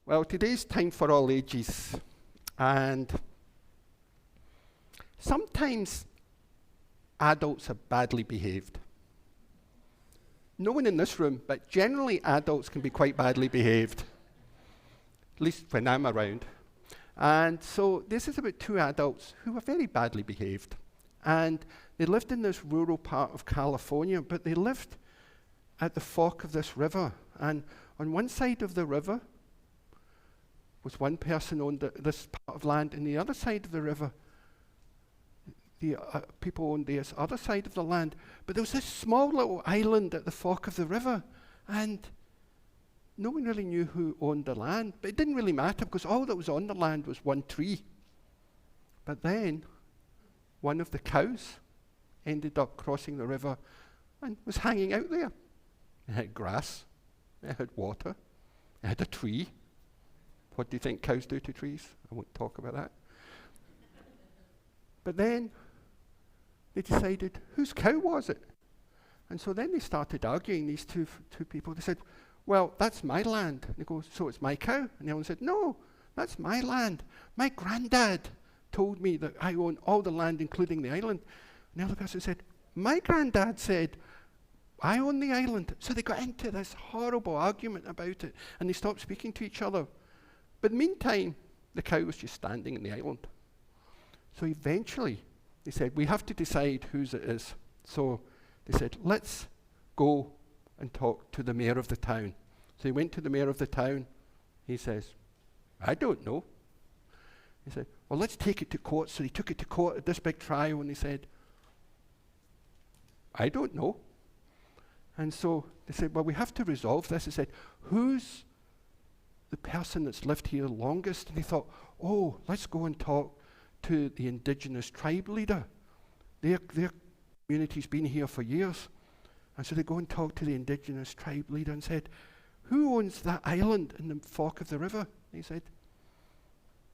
Well, today's time for all ages, and sometimes adults are badly behaved. No one in this room, but generally adults can be quite badly behaved, at least when I'm around. And so this is about two adults who were very badly behaved. And they lived in this rural part of California, but they lived at the fork of this river. And on one side of the river was one person owned this part of land, and the other side of the river, the people owned this other side of the land. But there was this small little island at the fork of the river, and no one really knew who owned the land. But it didn't really matter because all that was on the land was one tree. But then one of the cows ended up crossing the river and was hanging out there. It had grass, it had water, it had a tree. What do you think cows do to trees? I won't talk about that. But then they decided, whose cow was it? And so then they started arguing, these two people. They said, well, that's my land. And they go, so it's my cow? And the other one said, no, that's my land. My granddad told me that I own all the land, including the island. And the other person said, my granddad said, I own the island. So they got into this horrible argument about it, and they stopped speaking to each other. But meantime, the cow was just standing in the island. So eventually, they said, we have to decide whose it is. So they said, let's go and talk to the mayor of the town. So he went to the mayor of the town. He says, I don't know. He said, well, let's take it to court. So they took it to court at this big trial, and he said, I don't know. And so they said, well, we have to resolve this. He said, who's the person that's lived here longest? And he thought, oh, let's go and talk to the indigenous tribe leader. Their community's been here for years. And so they go and talk to the indigenous tribe leader and said, who owns that island in the fork of the river? And he said,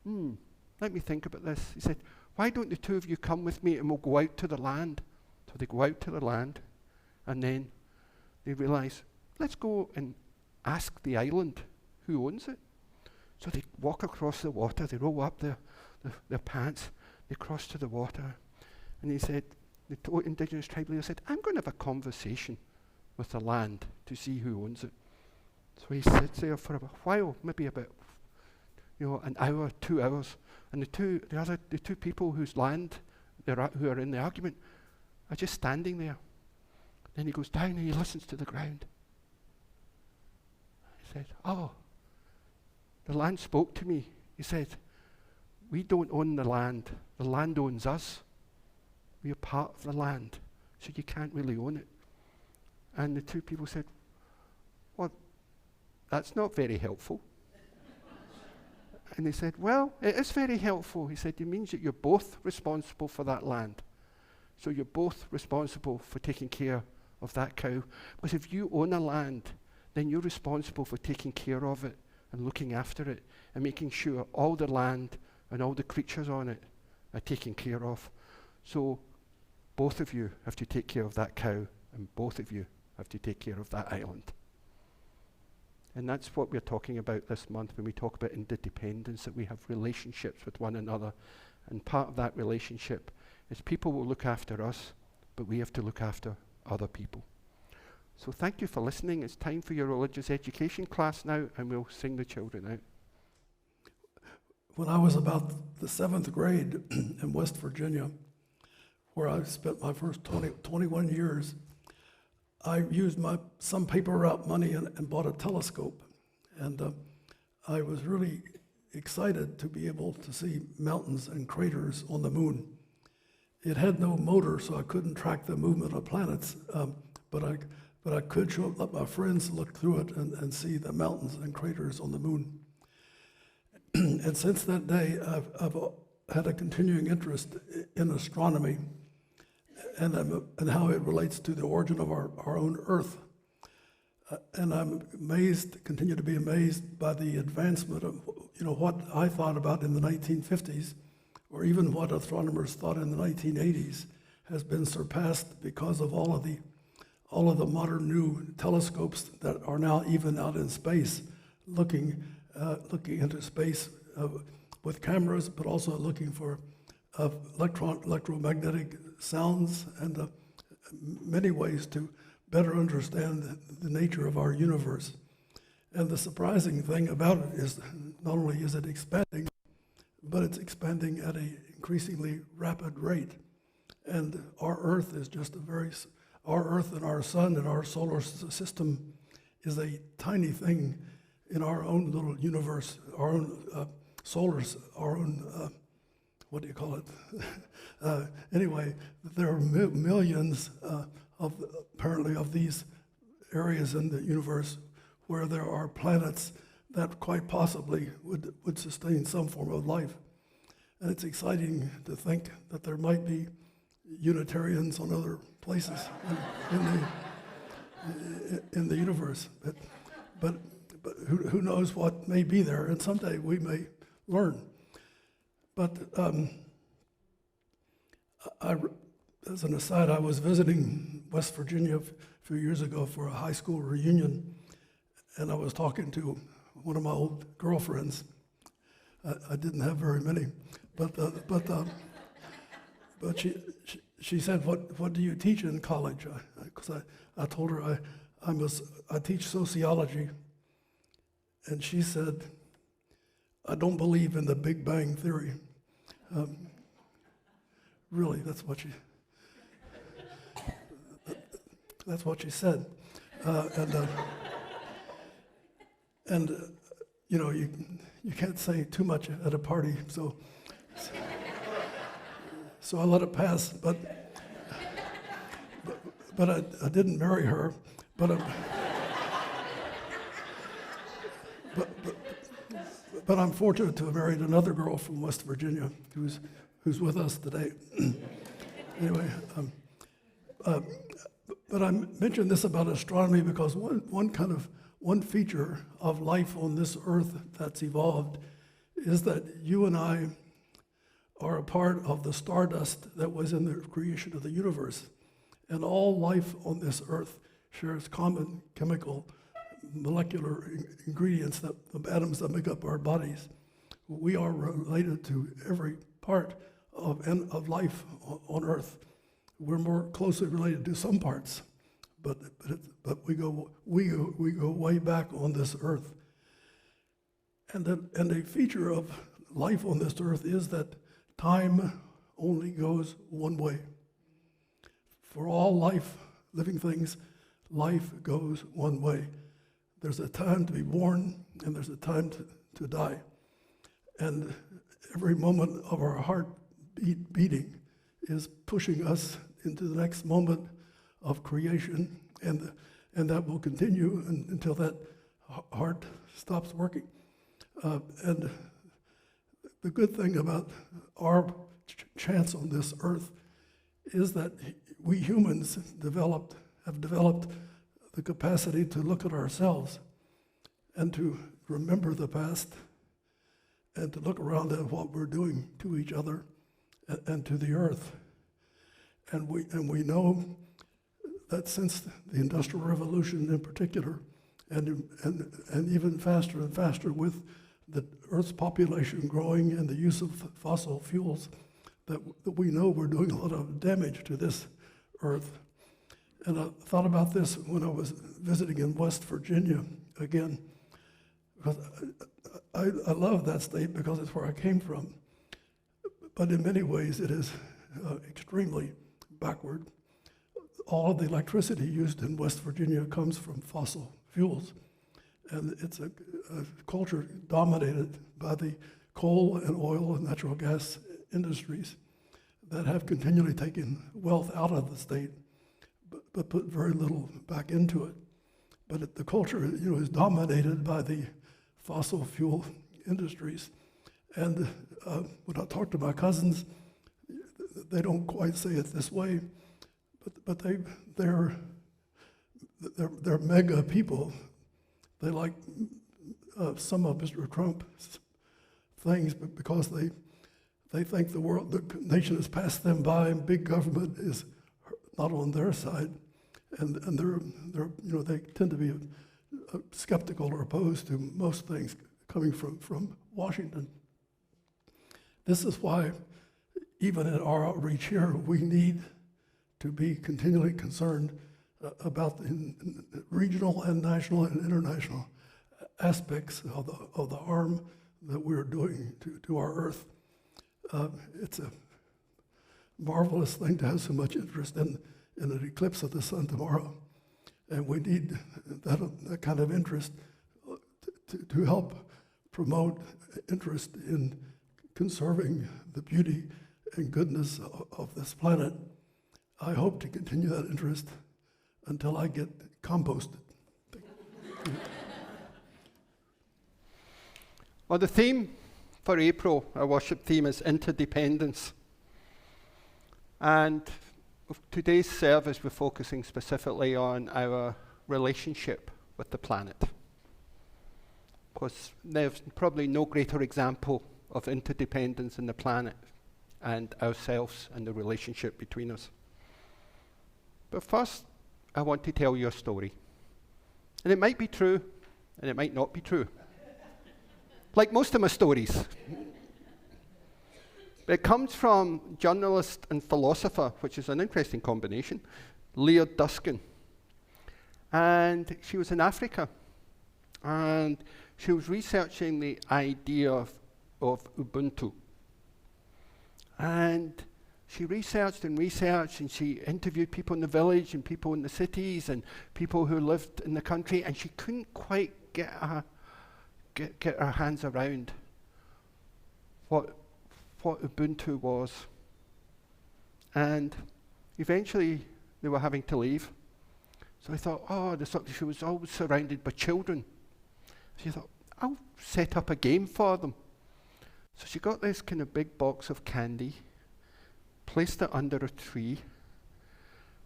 let me think about this. He said, why don't the two of you come with me and we'll go out to the land? So they go out to the land, and then they realize, let's go and ask the island who owns it. So they walk across the water, they roll up their pants, they cross to the water, and he said, the indigenous tribe leader said, I'm going to have a conversation with the land to see who owns it. So he sits there for a while, maybe about an hour, 2 hours, and the two people whose land who are in the argument are just standing there. Then he goes down and he listens to the ground. He said, oh, the land spoke to me. He said, we don't own the land owns us. We are part of the land, so you can't really own it. And the two people said, well, that's not very helpful. And they said, well, it is very helpful. He said, it means that you're both responsible for that land. So you're both responsible for taking care of that cow. Because if you own a land, then you're responsible for taking care of it and looking after it and making sure all the land and all the creatures on it are taken care of. So both of you have to take care of that cow, and both of you have to take care of that island. And that's what we're talking about this month when we talk about interdependence, that we have relationships with one another. And part of that relationship is people will look after us, but we have to look after other people. So thank you for listening. It's time for your religious education class now, and we'll sing the children out. When I was about the 7th grade in West Virginia, where I spent my first 21 years, I used some paper route money and bought a telescope. And I was really excited to be able to see mountains and craters on the moon. It had no motor, so I couldn't track the movement of planets, but I could let my friends look through it and see the mountains and craters on the moon. And since that day, I've had a continuing interest in astronomy and how it relates to the origin of our own Earth. And I'm amazed, continue to be amazed by the advancement of what I thought about in the 1950s, or even what astronomers thought in the 1980s, has been surpassed because of all of the modern new telescopes that are now even out in space, looking looking into space with cameras, but also looking for electromagnetic sounds and many ways to better understand the nature of our universe. And the surprising thing about it is not only is it expanding, but it's expanding at an increasingly rapid rate. And our Earth is just our Earth and our sun and our solar system is a tiny thing in our own little universe, our own our own, what do you call it? Anyway, there are millions apparently of these areas in the universe where there are planets that quite possibly would sustain some form of life. And it's exciting to think that there might be Unitarians on other places in the universe. But who knows what may be there, and someday we may learn. But as an aside, I was visiting West Virginia a few years ago for a high school reunion, and I was talking to one of my old girlfriends. I didn't have very many, but she said, "What do you teach in college?" Because I told her I teach sociology, and she said, "I don't believe in the Big Bang Theory." Really, that's what she said, and you know, you can't say too much at a party, so I let it pass. But I didn't marry her. But I'm fortunate to have married another girl from West Virginia who's with us today. Anyway, but I mentioned this about astronomy because one feature of life on this earth that's evolved is that you and I are a part of the stardust that was in the creation of the universe. And all life on this earth shares common chemical, molecular ingredients, the atoms that make up our bodies. We are related to every part of life on earth. We're more closely related to some parts, but we go way back on this earth. And a feature of life on this earth is that time only goes one way. For all living things, life goes one way. There's a time to be born, and there's a time to die. And every moment of our heart beating is pushing us into the next moment of creation, and that will continue until that heart stops working. And the good thing about our chance on this earth is that we humans have developed the capacity to look at ourselves and to remember the past and to look around at what we're doing to each other and to the earth. And we know that since the Industrial Revolution in particular, and even faster and faster with the Earth's population growing and the use of fossil fuels, that we know we're doing a lot of damage to this earth. And I thought about this when I was visiting in West Virginia again, because I love that state because it's where I came from. But in many ways, it is extremely backward. All of the electricity used in West Virginia comes from fossil fuels. And it's a culture dominated by the coal and oil and natural gas industries that have continually taken wealth out of the state, but put very little back into it. But the culture, is dominated by the fossil fuel industries. And when I talk to my cousins, they don't quite say it this way, but they're mega people. They like some of Mr. Trump's things, but because they think the nation has passed them by, and big government is not on their side, and they tend to be skeptical or opposed to most things coming from Washington. This is why, even in our outreach here, we need to be continually concerned about the regional and national and international aspects of the harm that we're doing to our Earth. It's a marvelous thing to have so much interest in an eclipse of the sun tomorrow, and we need that kind of interest to help promote interest in conserving the beauty and goodness of this planet. I hope to continue that interest until I get composted. Well, the theme for April, our worship theme, is interdependence. And today's service, we're focusing specifically on our relationship with the planet. Because there's probably no greater example of interdependence in the planet and ourselves and the relationship between us. But first, I want to tell you a story. And it might be true, and it might not be true. Like most of my stories. But it comes from journalist and philosopher, which is an interesting combination, Leah Duskin. And she was in Africa. And she was researching the idea of Ubuntu. And she researched and she interviewed people in the village and people in the cities and people who lived in the country, and she couldn't quite get her hands around what Ubuntu was. And eventually they were having to leave. So I thought, she was always surrounded by children. She thought, I'll set up a game for them. So she got this kind of big box of candy, placed it under a tree,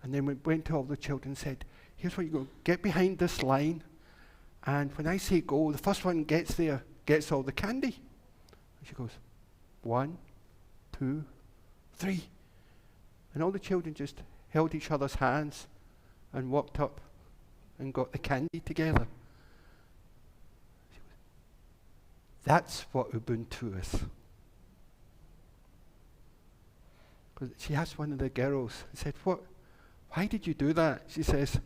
and then we went to all the children and said, here's what you go, get behind this line, and when I say go, the first one gets there, gets all the candy. And she goes, 1, 2, 3. And all the children just held each other's hands and walked up and got the candy together. That's what Ubuntu is. She asked one of the girls, and said, why did you do that? She says,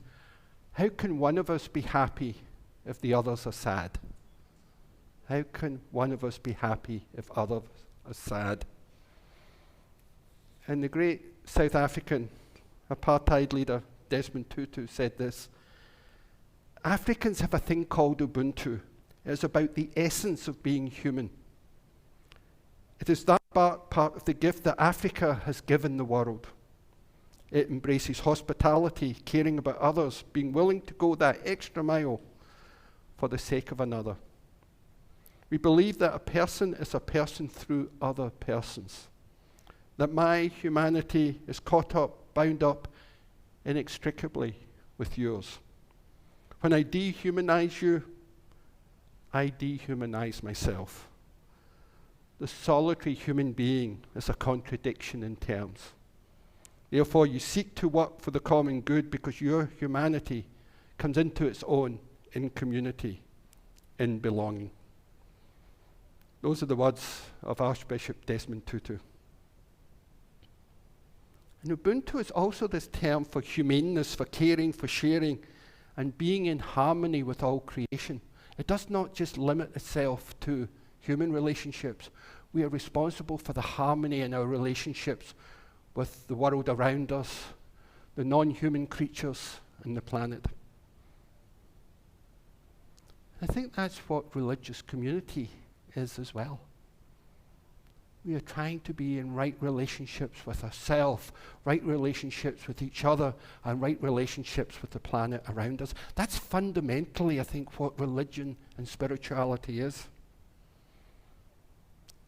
how can one of us be happy if the others are sad? How can one of us be happy if others are sad? And the great South African apartheid leader, Desmond Tutu, said this: Africans have a thing called Ubuntu. It is about the essence of being human. It is that part of the gift that Africa has given the world. It embraces hospitality, caring about others, being willing to go that extra mile for the sake of another. We believe that a person is a person through other persons, that my humanity is bound up inextricably with yours. When I dehumanize you, I dehumanize myself. The solitary human being is a contradiction in terms. Therefore, you seek to work for the common good because your humanity comes into its own in community, in belonging. Those are the words of Archbishop Desmond Tutu. And Ubuntu is also this term for humaneness, for caring, for sharing, and being in harmony with all creation. It does not just limit itself to human relationships. We are responsible for the harmony in our relationships with the world around us, the non-human creatures, and the planet. I think that's what religious community is as well. We are trying to be in right relationships with ourselves, right relationships with each other, and right relationships with the planet around us. That's fundamentally, I think, what religion and spirituality is.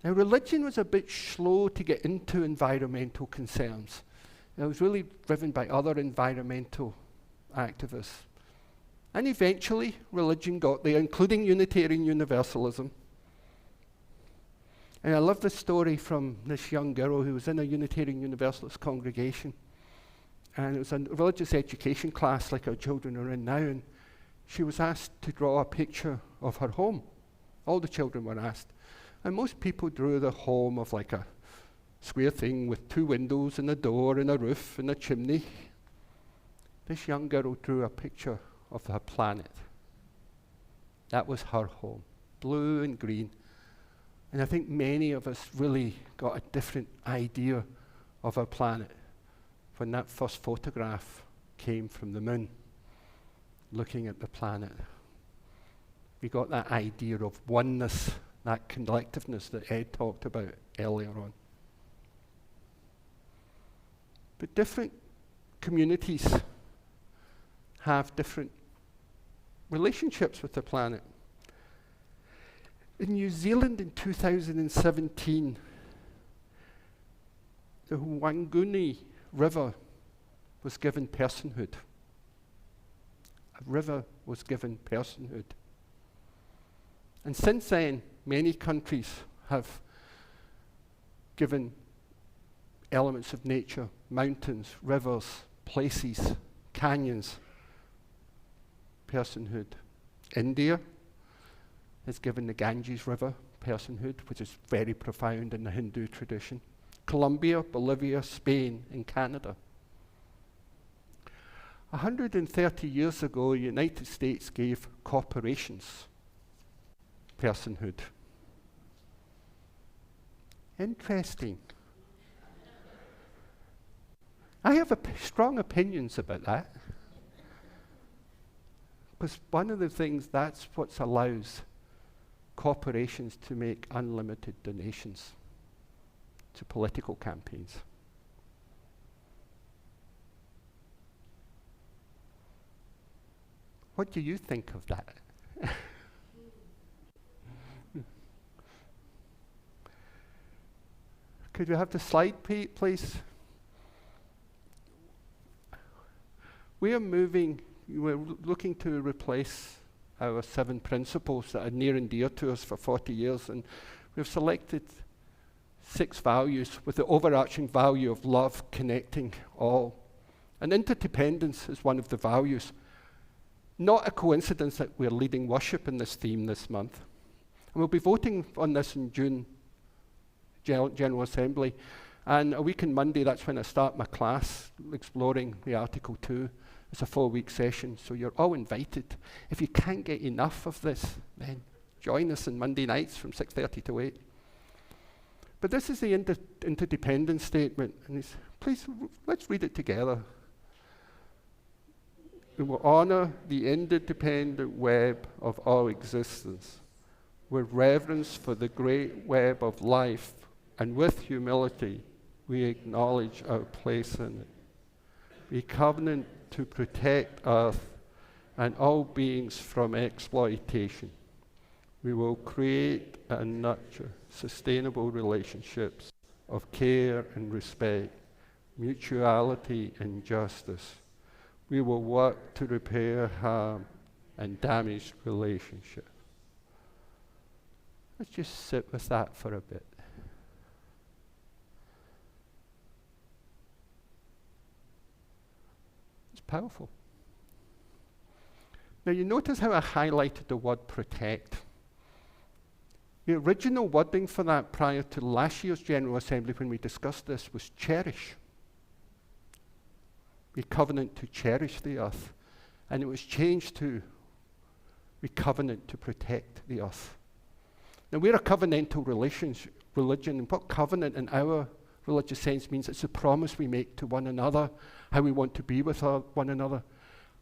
Now, religion was a bit slow to get into environmental concerns. It was really driven by other environmental activists. And eventually, religion got there, including Unitarian Universalism. And I love this story from this young girl who was in a Unitarian Universalist congregation. And it was a religious education class like our children are in now. And she was asked to draw a picture of her home. All the children were asked. And most people drew the home of like a square thing with 2 windows and a door and a roof and a chimney. This young girl drew a picture of her planet. That was her home, blue and green. And I think many of us really got a different idea of our planet when that first photograph came from the moon, looking at the planet. We got that idea of oneness, that collectiveness that Ed talked about earlier on. But different communities have different relationships with the planet. In New Zealand in 2017, the Wanguni River was given personhood. A river was given personhood. And since then, many countries have given elements of nature, mountains, rivers, places, canyons, personhood. India has given the Ganges River personhood, which is very profound in the Hindu tradition. Colombia, Bolivia, Spain, and Canada. 130 years ago, the United States gave corporations personhood. Interesting. I have strong opinions about that. Because one of the things, that's what allows corporations to make unlimited donations to political campaigns. What do you think of that? Could we have the slide, please? We're looking to replace our 7 principles that are near and dear to us for 40 years, and we've selected 6 values with the overarching value of love, connecting all. And interdependence is one of the values. Not a coincidence that we're leading worship in this theme this month. And we'll be voting on this in June, General Assembly. And a week on Monday, that's when I start my class, exploring the Article 2. It's a 4-week session, so you're all invited. If you can't get enough of this, then join us on Monday nights from 6:30 to 8. But this is the interdependence statement, and please, let's read it together. We will honor the interdependent web of our existence with reverence for the great web of life, and with humility, we acknowledge our place in it. We covenant to protect Earth and all beings from exploitation. We will create and nurture sustainable relationships of care and respect, mutuality and justice. We will work to repair harm and damaged relationships. Let's just sit with that for a bit. It's powerful. Now you notice how I highlighted the word protect. The original wording for that prior to last year's General Assembly when we discussed this was cherish. We covenant to cherish the earth. And it was changed to we covenant to protect the earth. Now we're a covenantal religion, and what covenant in our religious sense means it's a promise we make to one another, how we want to be with one another.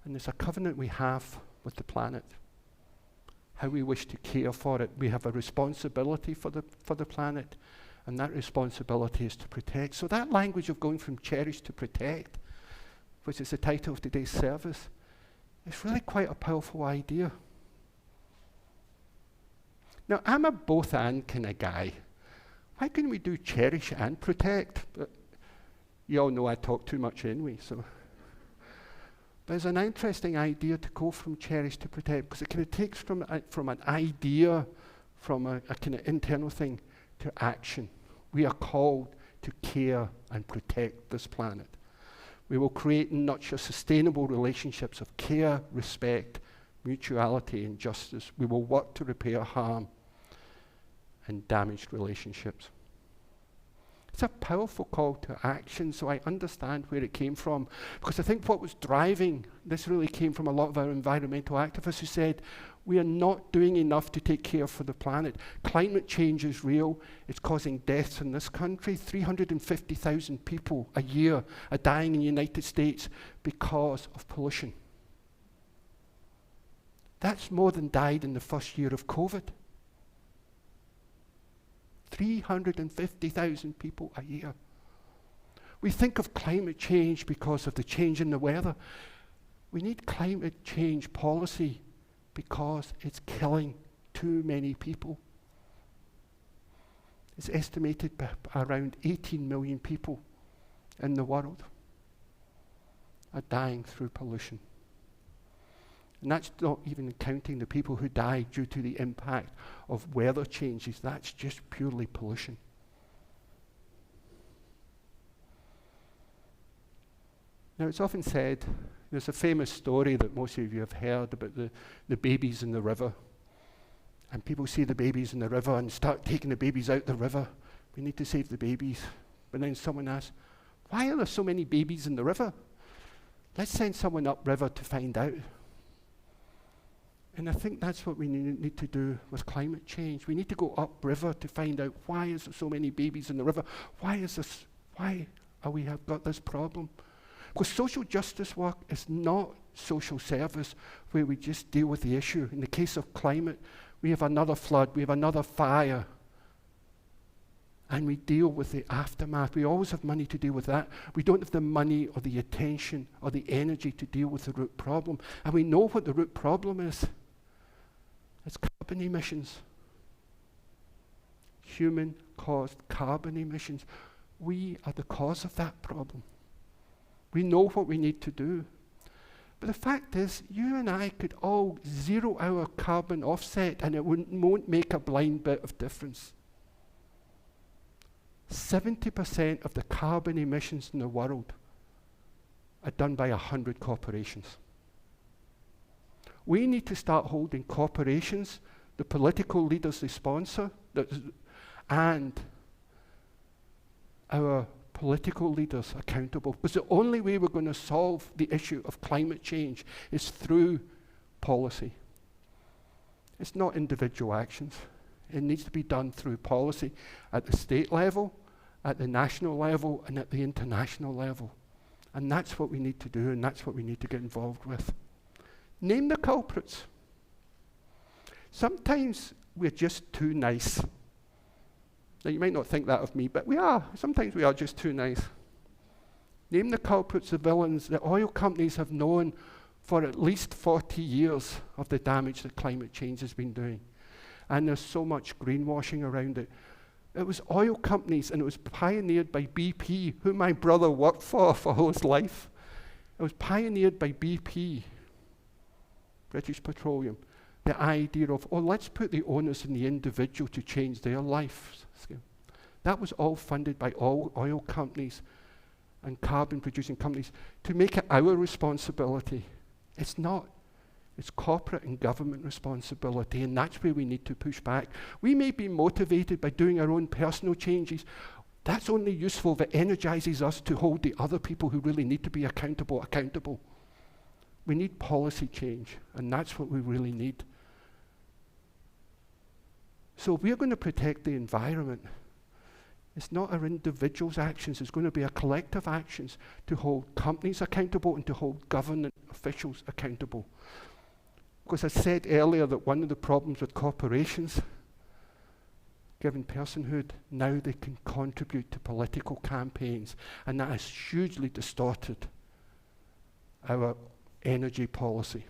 And it's a covenant we have with the planet, how we wish to care for it. We have a responsibility for the planet, and that responsibility is to protect. So that language of going from cherish to protect, which is the title of today's service, is really quite a powerful idea. Now, I'm a both and kind of guy. Why couldn't we do cherish and protect? But you all know I talk too much anyway, so. But it's an interesting idea to go from cherish to protect, because it kind of takes from an idea, from a kind of internal thing, to action. We are called to care and protect this planet. We will create and nurture sustainable relationships of care, respect, mutuality, and justice. We will work to repair harm and damaged relationships. It's a powerful call to action, so I understand where it came from. Because I think what was driving this really came from a lot of our environmental activists who said, we are not doing enough to take care for the planet. Climate change is real. It's causing deaths in this country. 350,000 people a year are dying in the United States because of pollution. That's more than died in the first year of COVID. 350,000 people a year. We think of climate change because of the change in the weather. We need climate change policy because it's killing too many people. It's estimated by around 18 million people in the world are dying through pollution. And that's not even counting the people who die due to the impact of weather changes. That's just purely pollution. Now, it's often said, there's a famous story that most of you have heard about the babies in the river. And people see the babies in the river and start taking the babies out the river. We need to save the babies. But then someone asks, why are there so many babies in the river? Let's send someone upriver to find out. And I think that's what we need to do with climate change. We need to go upriver to find out why is there so many babies in the river? Why are we have got this problem? Because social justice work is not social service where we just deal with the issue. In the case of climate, we have another flood, we have another fire, and we deal with the aftermath. We always have money to deal with that. We don't have the money or the attention or the energy to deal with the root problem. And we know what the root problem is. It's carbon emissions. Human-caused carbon emissions. We are the cause of that problem. We know what we need to do. But the fact is, you and I could all zero our carbon offset and it won't make a blind bit of difference. 70% of the carbon emissions in the world are done by 100 corporations. We need to start holding corporations, the political leaders they sponsor, and our political leaders accountable. Because the only way we're going to solve the issue of climate change is through policy. It's not individual actions. It needs to be done through policy at the state level, at the national level, and at the international level. And that's what we need to do, and that's what we need to get involved with. Name the culprits. Sometimes we're just too nice. Now, you might not think that of me, but we are. Sometimes we are just too nice. Name the culprits, the villains. The oil companies have known for at least 40 years of the damage that climate change has been doing. And there's so much greenwashing around it. It was oil companies, and it was pioneered by BP, who my brother worked for all his life. It was pioneered by BP, British Petroleum. The idea of, let's put the onus on the individual to change their life. That was all funded by all oil companies and carbon-producing companies to make it our responsibility. It's not. It's corporate and government responsibility, and that's where we need to push back. We may be motivated by doing our own personal changes. That's only useful if it energizes us to hold the other people who really need to be accountable. We need policy change, and that's what we really need. So if we're going to protect the environment, it's not our individuals' actions, it's going to be our collective actions to hold companies accountable and to hold government officials accountable. Because I said earlier that one of the problems with corporations, given personhood, now they can contribute to political campaigns, and that has hugely distorted our energy policy.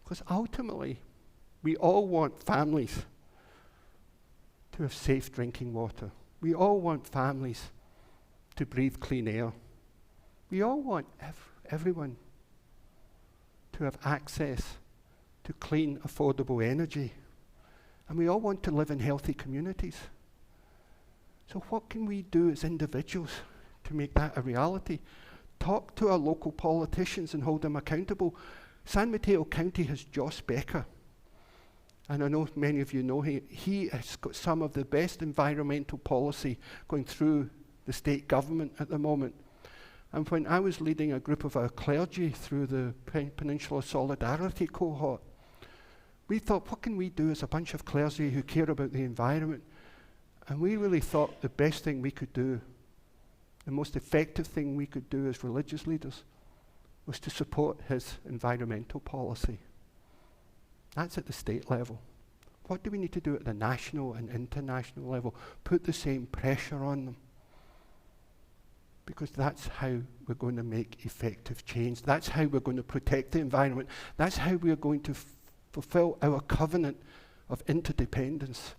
Because ultimately, we all want families to have safe drinking water. We all want families to breathe clean air. We all want everyone to have access to clean, affordable energy. And we all want to live in healthy communities. So what can we do as individuals to make that a reality? Talk to our local politicians and hold them accountable. San Mateo County has Joss Becker. And I know many of you know he has got some of the best environmental policy going through the state government at the moment. And when I was leading a group of our clergy through the Peninsula Solidarity cohort, we thought, what can we do as a bunch of clergy who care about the environment? And we really thought the best thing we could do, the most effective thing we could do as religious leaders, was to support his environmental policy. That's at the state level. What do we need to do at the national and international level? Put the same pressure on them. Because that's how we're going to make effective change. That's how we're going to protect the environment. That's how we're going to fulfill our covenant of interdependence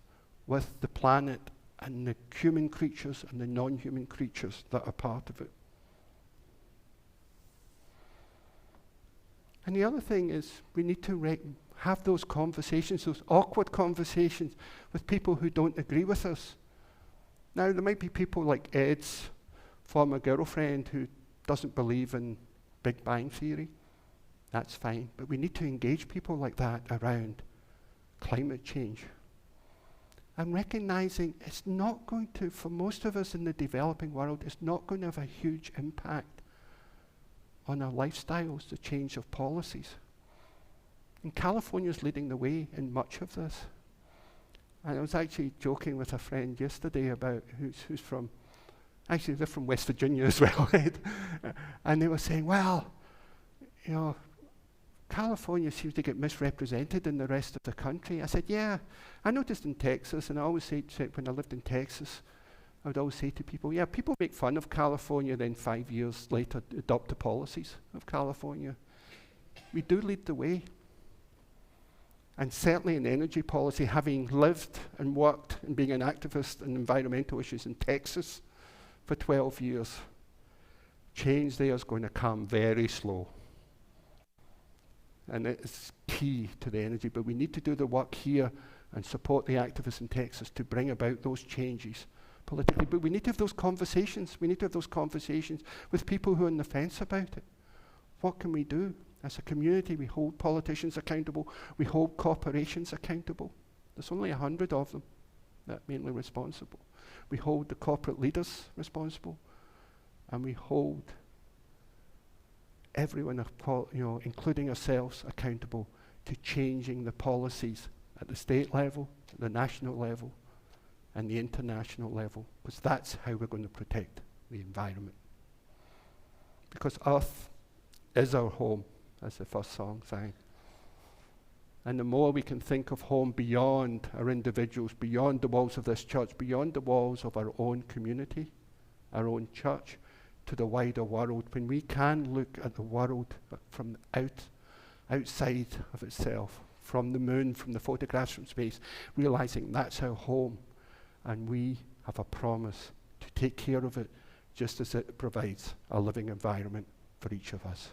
with the planet and the human creatures and the non-human creatures that are part of it. And the other thing is we need to have those conversations, those awkward conversations with people who don't agree with us. Now, there might be people like Ed's former girlfriend who doesn't believe in Big Bang Theory. That's fine. But we need to engage people like that around climate change. And recognizing it's not going to, for most of us in the developing world, it's not going to have a huge impact on our lifestyles, the change of policies. And California's leading the way in much of this. And I was actually joking with a friend yesterday about who's from, actually they're from West Virginia as well, right? And they were saying, well, you know, California seems to get misrepresented in the rest of the country. I said, yeah, I noticed in Texas, and I always say, when I lived in Texas, I would always say to people, yeah, people make fun of California, then 5 years later adopt the policies of California. We do lead the way. And certainly in energy policy, having lived and worked and being an activist in environmental issues in Texas for 12 years, change there is going to come very slow. And it's key to the energy, but we need to do the work here and support the activists in Texas to bring about those changes politically. But we need to have those conversations. We need to have those conversations with people who are on the fence about it. What can we do? As a community, we hold politicians accountable. We hold corporations accountable. There's only 100 of them that are mainly responsible. We hold the corporate leaders responsible, and we hold everyone, including ourselves, accountable to changing the policies at the state level, the national level, and the international level, because that's how we're going to protect the environment. Because Earth is our home, as the first song sang. And the more we can think of home beyond our individuals, beyond the walls of this church, beyond the walls of our own community, our own church, to the wider world, when we can look at the world from outside of itself, from the moon, from the photographs from space, realizing that's our home, and we have a promise to take care of it just as it provides a living environment for each of us.